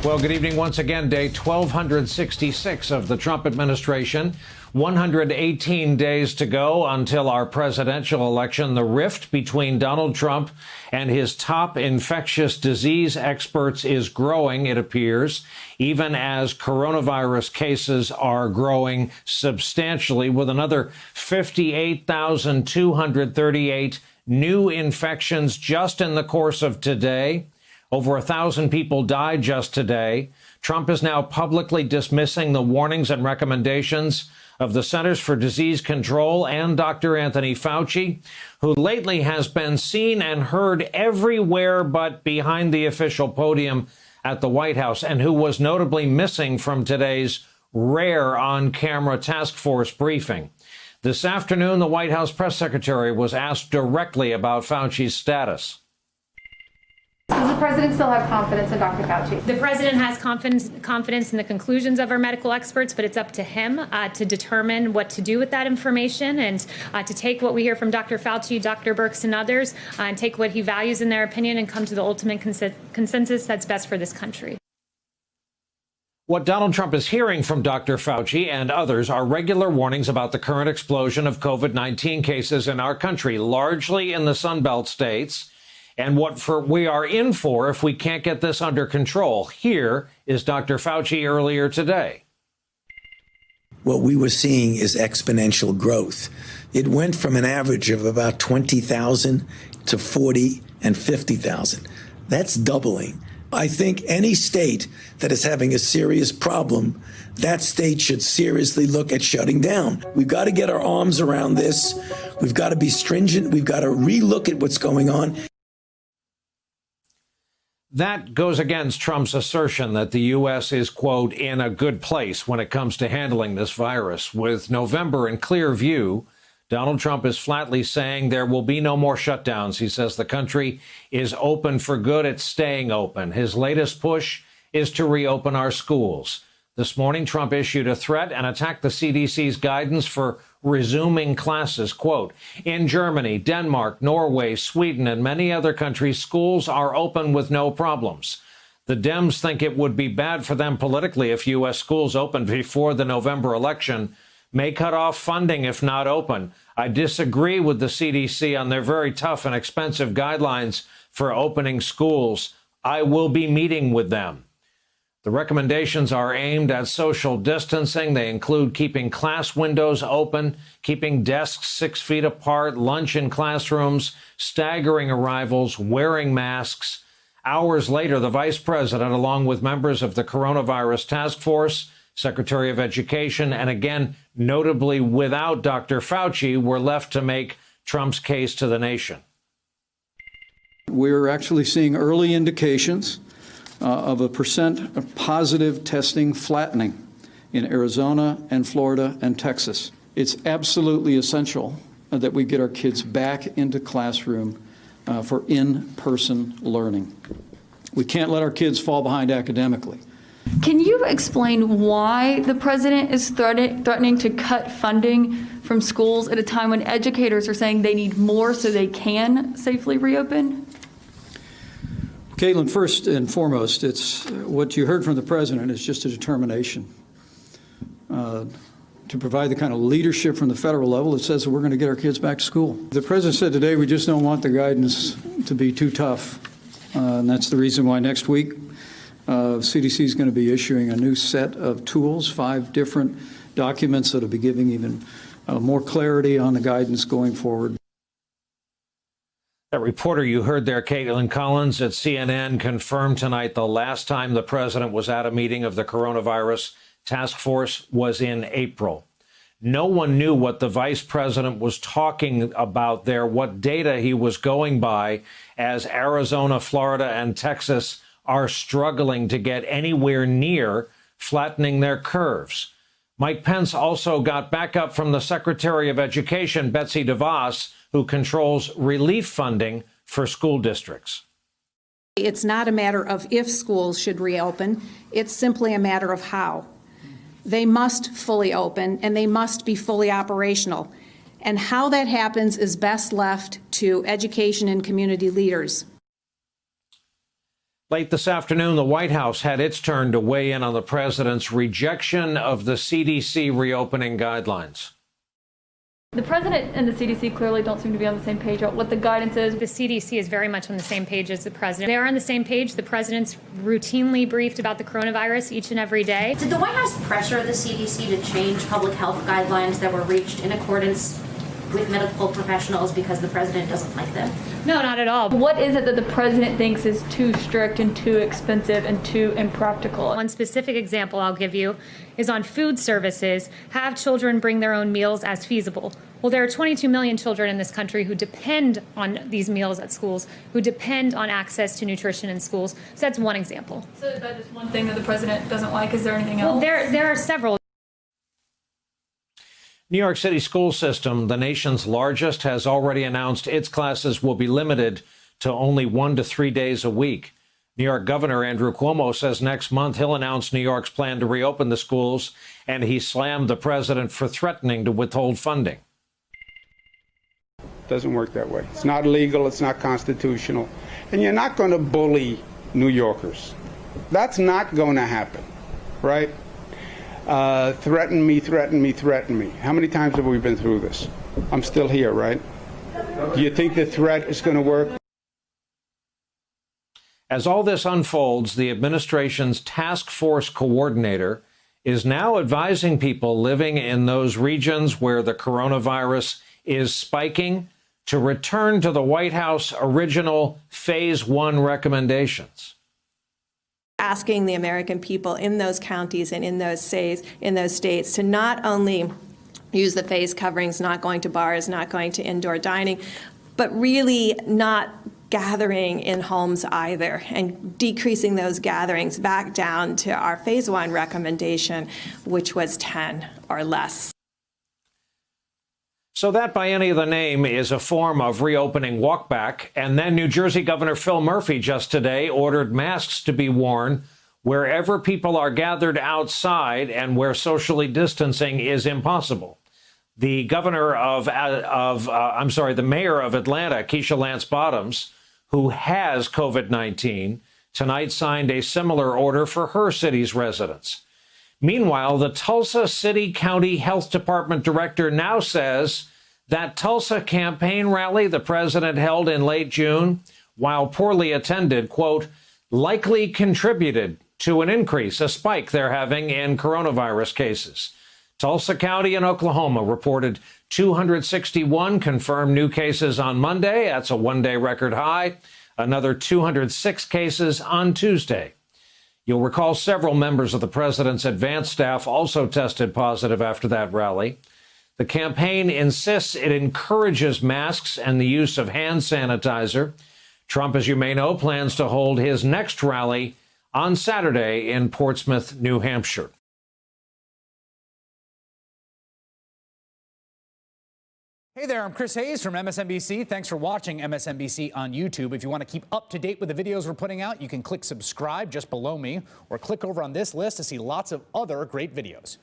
Well, good evening once again. Day 1266 of the Trump administration. 118 days to go until our presidential election. The rift between Donald Trump and his top infectious disease experts is growing, it appears, even as coronavirus cases are growing substantially, with another 58,238 new infections just in the course of today. Over 1,000 people died just today. Trump is now publicly dismissing the warnings and recommendations of the Centers for Disease Control and Dr. Anthony Fauci, who lately has been seen and heard everywhere but behind the official podium at the White House, and who was notably missing from today's rare on-camera task force briefing. This afternoon, the White House press secretary was asked directly about Fauci's status. Does the president still have confidence in Dr. Fauci? The president has confidence in the conclusions of our medical experts, but it's up to him to determine what to do with that information and to take what we hear from Dr. Fauci, Dr. Birx, and others, and take what he values in their opinion and come to the ultimate consensus that's best for this country. What Donald Trump is hearing from Dr. Fauci and others are regular warnings about the current explosion of COVID-19 cases in our country, largely in the Sun Belt states, and what we are in for if we can't get this under control. Here is Dr. Fauci earlier today. What we were seeing is exponential growth. It went from an average of about 20,000 to 40 and 50,000. That's doubling. I think any state that is having a serious problem, that state should seriously look at shutting down. We've got to get our arms around this. We've got to be stringent. We've got to relook at what's going on. That goes against Trump's assertion that the U.S. is, quote, in a good place when it comes to handling this virus. With November in clear view, Donald Trump is flatly saying there will be no more shutdowns. He says the country is open for good. It's staying open. His latest push is to reopen our schools. This morning, Trump issued a threat and attacked the CDC's guidance for resuming classes. Quote, in Germany, Denmark, Norway, Sweden, and many other countries, schools are open with no problems. The Dems think it would be bad for them politically if U.S. schools opened before the November election, may cut off funding if not open. I disagree with the CDC on their very tough and expensive guidelines for opening schools. I will be meeting with them. The recommendations are aimed at social distancing. They include keeping class windows open, keeping desks 6 feet apart, lunch in classrooms, staggering arrivals, wearing masks. Hours later, the vice president, along with members of the coronavirus task force, Secretary of Education, and again, notably without Dr. Fauci, were left to make Trump's case to the nation. We're actually seeing early indications of a percent of positive testing flattening in Arizona and Florida and Texas. It's absolutely essential that we get our kids back into classroom for in-person learning. We can't let our kids fall behind academically. Can you explain why the president is threatening to cut funding from schools at a time when educators are saying they need more so they can safely reopen? Caitlin, first and foremost, it's what you heard from the president is just a determination to provide the kind of leadership from the federal level that says that we're going to get our kids back to school. The president said today we just don't want the guidance to be too tough, and that's the reason why next week CDC is going to be issuing a new set of tools, 5 different documents that will be giving even more clarity on the guidance going forward. That reporter you heard there, Caitlin Collins at CNN, confirmed tonight the last time the president was at a meeting of the coronavirus task force was in April. No one knew what the vice president was talking about there, what data he was going by, as Arizona, Florida, and Texas are struggling to get anywhere near flattening their curves. Mike Pence also got backup from the Secretary of Education, Betsy DeVos, who controls relief funding for school districts. It's not a matter of if schools should reopen. It's simply a matter of how. They must fully open and they must be fully operational. And how that happens is best left to education and community leaders. Late this afternoon, the White House had its turn to weigh in on the president's rejection of the CDC reopening guidelines. The president and the CDC clearly don't seem to be on the same page about what the guidance is. The CDC is very much on the same page as the president. They are on the same page. The president's routinely briefed about the coronavirus each and every day. Did the White House pressure the CDC to change public health guidelines that were reached in accordance with medical professionals because the president doesn't like them? No, not at all. What is it that the president thinks is too strict and too expensive and too impractical? One specific example I'll give you is on food services. Have children bring their own meals as feasible. Well, there are 22 million children in this country who depend on these meals at schools, who depend on access to nutrition in schools. So that's one example. So is that just one thing that the president doesn't like? Is there anything else? Well, there are several. New York City school system, the nation's largest, has already announced its classes will be limited to only 1 to 3 days a week. New York Governor Andrew Cuomo says next month he'll announce New York's plan to reopen the schools, and he slammed the president for threatening to withhold funding. Doesn't work that way. It's not legal, it's not constitutional, and you're not going to bully New Yorkers. That's not going to happen, right? Threaten me, threaten me, threaten me. How many times have we been through this? I'm still here, right? Do you think the threat is going to work? As all this unfolds, the administration's task force coordinator is now advising people living in those regions where the coronavirus is spiking to return to the White House original Phase 1 recommendations. Asking the American people in those counties and in those states to not only use the face coverings, not going to bars, not going to indoor dining, but really not gathering in homes either, and decreasing those gatherings back down to our Phase 1 recommendation, which was 10 or less. So that, by any other name, is a form of reopening walkback. And then New Jersey Governor Phil Murphy just today ordered masks to be worn wherever people are gathered outside and where socially distancing is impossible. The mayor of Atlanta, Keisha Lance Bottoms, who has COVID-19, tonight signed a similar order for her city's residents. Meanwhile, the Tulsa City County Health Department director now says that Tulsa campaign rally the president held in late June, while poorly attended, quote, likely contributed to an increase, a spike they're having in coronavirus cases. Tulsa County in Oklahoma reported 261 confirmed new cases on Monday. That's a one-day record high. Another 206 cases on Tuesday. You'll recall several members of the president's advance staff also tested positive after that rally. The campaign insists it encourages masks and the use of hand sanitizer. Trump, as you may know, plans to hold his next rally on Saturday in Portsmouth, New Hampshire. Hey there, I'm Chris Hayes from MSNBC. Thanks for watching MSNBC on YouTube. If you want to keep up to date with the videos we're putting out, you can click subscribe just below me or click over on this list to see lots of other great videos.